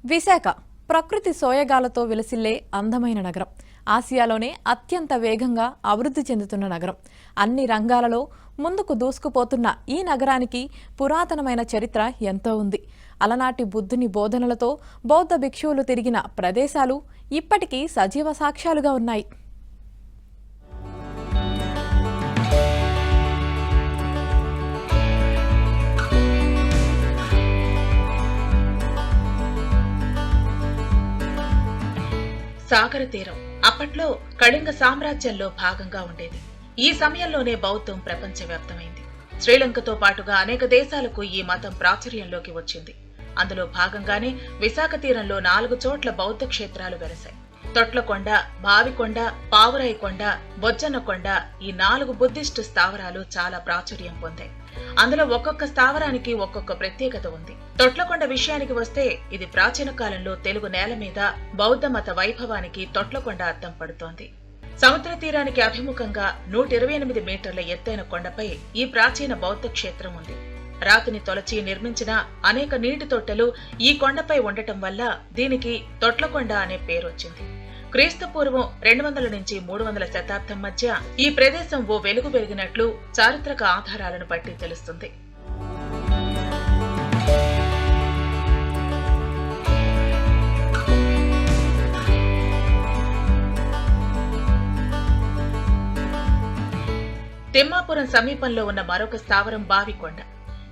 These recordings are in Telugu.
విశాఖ ప్రకృతి సోయగాలతో విలసిల్లే అందమైన నగరం. ఆసియాలోనే అత్యంత వేగంగా అభివృద్ధి చెందుతున్న నగరం. అన్ని రంగాలలో ముందుకు దూసుకుపోతున్న ఈ నగరానికి పురాతనమైన చరిత్ర ఎంతో ఉంది. అలనాటి బుద్ధుని బోధనలతో బౌద్ధ భిక్షువులు తిరిగిన ప్రదేశాలు ఇప్పటికీ సజీవ సాక్ష్యాలుగా ఉన్నాయి. సాగర తీరం అప్పట్లో కళింగ సామ్రాజ్యంలో భాగంగా ఉండేది. ఈ సమయంలోనే బౌద్ధం ప్రపంచవ్యాప్తమైంది. శ్రీలంకతో పాటుగా అనేక దేశాలకు ఈ మతం ప్రాచుర్యంలోకి వచ్చింది. అందులో భాగంగానే విశాఖ తీరంలో 4 చోట్ల బౌద్ధ క్షేత్రాలు వెలసాయి. తొట్లకొండ, బావికొండ, పావురాయికొండ, బొజ్జన్నకొండ ఈ 4 బుద్ధిస్టు స్థావరాలు చాలా ప్రాచుర్యం పొందాయి. అందులో ఒక్కొక్క స్థావరానికి ఒక్కొక్క ప్రత్యేకత ఉంది. తొట్లకొండ విషయానికి వస్తే ఇది ప్రాచీన కాలంలో తెలుగు నేల మీద బౌద్ధ మత వైభవానికి తొట్లకొండ అద్దం పడుతోంది. సముద్ర తీరానికి అభిముఖంగా 128 మీటర్ల ఎత్తైన కొండపై ఈ ప్రాచీన బౌద్ధ క్షేత్రం ఉంది. రాతిని తొలచి నిర్మించిన అనేక నీటి తొట్టెలు ఈ కొండపై ఉండటం వల్ల దీనికి తొట్లకొండ అనే పేరు వచ్చింది. క్రీస్తు పూర్వం 200 నుంచి 300 శతాబ్దం మధ్య ఈ ప్రదేశం ఓ వెలుగు వెలిగినట్లు చారిత్రక ఆధారాలను బట్టి తెలుస్తుంది. తిమ్మాపురం సమీపంలో ఉన్న మరొక స్థావరం బావికొండ.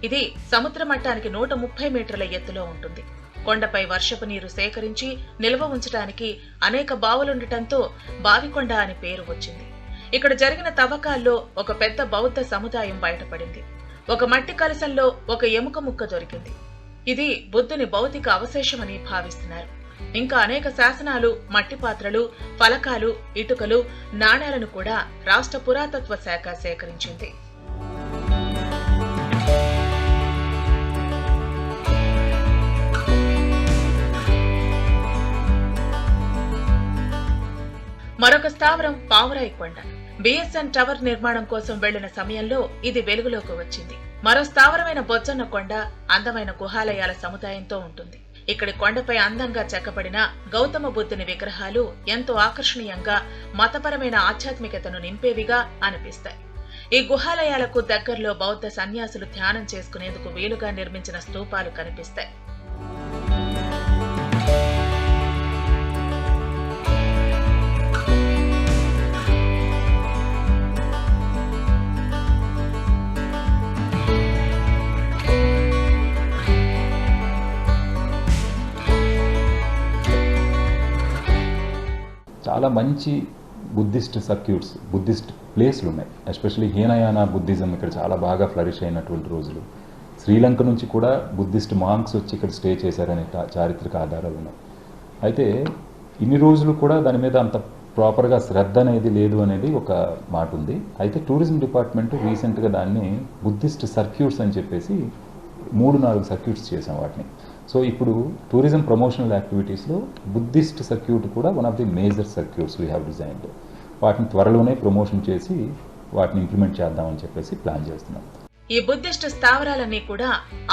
ఇది సముద్ర మట్టానికి 130 మీటర్ల ఎత్తులో ఉంటుంది. కొండపై వర్షపు నీరు సేకరించి నిల్వ ఉంచడానికి అనేక బావులుండటంతో బావికొండ అని పేరు వచ్చింది. ఇక్కడ జరిగిన తవ్వకాల్లో ఒక పెద్ద బౌద్ధ సముదాయం బయటపడింది. ఒక మట్టి కలశంలో ఒక ఎముక ముక్క దొరికింది. ఇది బుద్ధుని భౌతిక అవశేషమని భావిస్తున్నారు. ఇంకా అనేక శాసనాలు, మట్టి పాత్రలు, ఫలకాలు, ఇటుకలు, నాణేలను కూడా రాష్ట్ర పురాతత్వ శాఖ సేకరించింది. మరొక స్థావరం పావురాయికొండ. బిఎస్ఎన్ టవర్ నిర్మాణం కోసం వెళ్లిన సమయంలో ఇది వెలుగులోకి వచ్చింది. మరో స్థావరమైన బొజ్జన్నకొండ అందమైన గుహాలయాల సముదాయంతో ఉంటుంది. ఇక్కడి కొండపై అందంగా చెక్కబడిన గౌతమ బుద్ధుని విగ్రహాలు ఎంతో ఆకర్షణీయంగా మతపరమైన ఆధ్యాత్మికతను నింపేవిగా అనిపిస్తాయి. ఈ గుహాలయాలకు దగ్గరలో బౌద్ధ సన్యాసులు ధ్యానం చేసుకునేందుకు వీలుగా నిర్మించిన స్తూపాలు కనిపిస్తాయి. చాలా మంచి బుద్ధిస్ట్ సర్క్యూట్స్, బుద్ధిస్ట్ ప్లేస్లు ఉన్నాయి. ఎస్పెషల్లీ హీనయాన బుద్ధిజం ఇక్కడ చాలా బాగా ఫ్లరిష్ అయినటువంటి రోజులు. శ్రీలంక నుంచి కూడా బుద్ధిస్ట్ మాంక్స్ వచ్చి ఇక్కడ స్టే చేశారనే చారిత్రక ఆధారాలు ఉన్నాయి. అయితే ఇన్ని రోజులు కూడా దాని మీద అంత ప్రాపర్గా శ్రద్ధ అనేది లేదు అనేది ఒక మాట ఉంది. అయితే టూరిజం డిపార్ట్మెంట్ రీసెంట్గా దాన్ని బుద్ధిస్ట్ సర్క్యూట్స్ అని చెప్పేసి 3-4 సర్క్యూట్స్ చేసాం వాటిని. సో ఇప్పుడు టూరిజం ప్రమోషనల్ యాక్టివిటీస్లో బుద్ధిస్ట్ సర్క్యూట్ కూడా one of the major circuits we have designed. వాటిని త్వరలోనే ప్రమోషన్ చేసి వాటిని ఇంప్లిమెంట్ చేద్దామని చెప్పేసి ప్లాన్ చేస్తున్నాం. ఈ బుద్ధిస్ట్ స్థావరాలన్నీ కూడా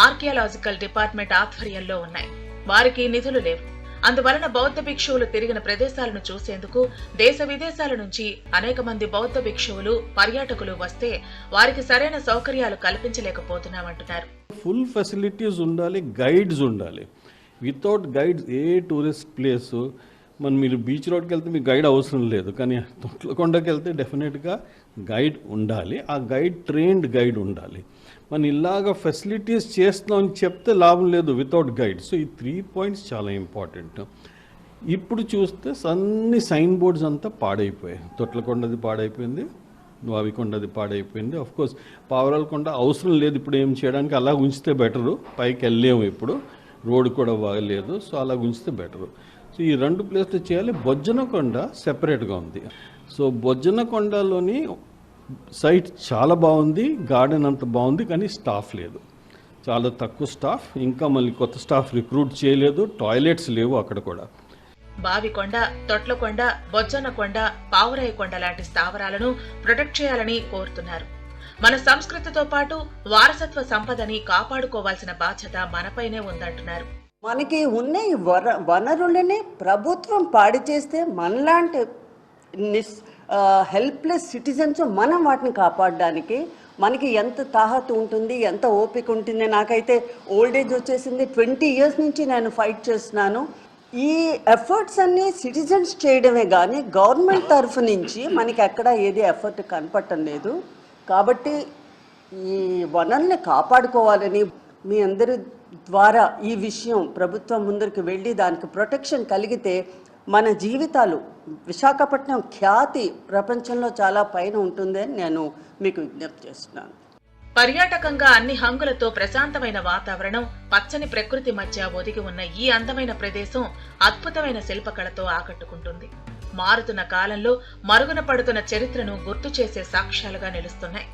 ఆర్కియాలజికల్ డిపార్ట్మెంట్ ఆధ్వర్యంలో ఉన్నాయి. వారికి నిధులు లేవు. అందువలన బౌద్ధ భిక్షువులు తిరిగిన ప్రదేశాలను చూసేందుకు దేశ విదేశాల నుంచి అనేక మంది బౌద్ధ భిక్షువులు, పర్యాటకులు వస్తే వారికి సరైన సౌకర్యాలు కల్పించలేకపోతున్నామంటున్నారు. ఫుల్ ఫెసిలిటీస్ ఉండాలి, గైడ్స్ ఉండాలి. వితౌట్ గైడ్స్ ఏ టూరిస్ట్ ప్లేస్ మీరు బీచ్ రోడ్కి వెళ్తే మీకు గైడ్ అవసరం లేదు, కానీ తొట్లకొండకి వెళ్తే డెఫినెట్గా గైడ్ ఉండాలి. ఆ గైడ్ ట్రైన్డ్ గైడ్ ఉండాలి. మనం ఇలాగ ఫెసిలిటీస్ చేస్తామని చెప్తే లాభం లేదు వితౌట్ గైడ్. సో ఈ 3 పాయింట్స్ చాలా ఇంపార్టెంట్. ఇప్పుడు చూస్తే అన్ని సైన్ బోర్డ్స్ అంతా పాడైపోయాయి. తొట్లకొండది పాడైపోయింది, బావికొండది పాడైపోయింది. ఆఫ్కోర్స్ పావురాలకొండ అవసరం లేదు ఇప్పుడు ఏం చేయడానికి, అలా ఉంచితే బెటరు. పైకి వెళ్ళలేము ఇప్పుడు, రోడ్డు కూడా బాగలేదు. సో అలా ఉంచితే బెటరు. సో ఈ 2 ప్లేస్లు చేయాలి. బొజ్జన్నకొండ సెపరేట్గా ఉంది. సో బొజ్జన్నకొండలోని సైట్ చాలా బాగుంది, గార్డెన్ అంత బాగుంది, కానీ స్టాఫ్ లేదు, చాలా తక్కువ స్టాఫ్. ఇంకా మళ్ళీ కొత్త స్టాఫ్ రిక్రూట్ చేయలేదు. టాయిలెట్స్ లేవు అక్కడ కూడా. బావికొండ, తొట్లకొండ, బొజ్జన్నకొండ, పావురాయికొండ లాంటి స్థావరాలను ప్రొటెక్ట్ చేయాలని కోరుతున్నారు. మన సంస్కృతితో పాటు వారసత్వ సంపదని కాపాడుకోవాల్సిన బాధ్యత మనపైనే ఉందంటున్నారు. మనకి ఉన్న ఈ వనరులని ప్రభుత్వం పాడి చేస్తే మనలాంటి హెల్ప్లెస్ సిటిజన్స్ మనం వాటిని కాపాడడానికి మనకి ఎంత తాహతు ఉంటుంది, ఎంత ఓపిక ఉంటుంది. నాకైతే ఓల్డ్ ఏజ్ వచ్చేసింది, 20 years నుంచి నేను ఫైట్ చేస్తున్నాను. ఈ ఎఫర్ట్స్ అన్నీ సిటిజన్స్ చేయడమే కానీ గవర్నమెంట్ తరఫు నుంచి మనకి ఎక్కడ ఏది ఎఫర్ట్ కనపడటం లేదు. కాబట్టి ఈ వనరుల్ని కాపాడుకోవాలని మీ అందరి ద్వారా ఈ విషయం ప్రభుత్వం ముందరికి వెళ్ళి దానికి ప్రొటెక్షన్ కలిగితే మన జీవితాలు, విశాఖపట్నం ఖ్యాతి ప్రపంచంలో చాలా పైన ఉంటుందని నేను మీకు విజ్ఞప్తి చేస్తున్నాను. పర్యాటకంగా అన్ని హంగులతో ప్రశాంతమైన వాతావరణం, పచ్చని ప్రకృతి మధ్య ఒదిగి ఉన్న ఈ అందమైన ప్రదేశం అద్భుతమైన శిల్పకళతో ఆకట్టుకుంటుంది. మారుతున్న కాలంలో మరుగున పడుతున్న చరిత్రను గుర్తు చేసే సాక్ష్యాలుగా నిలుస్తున్నాయి.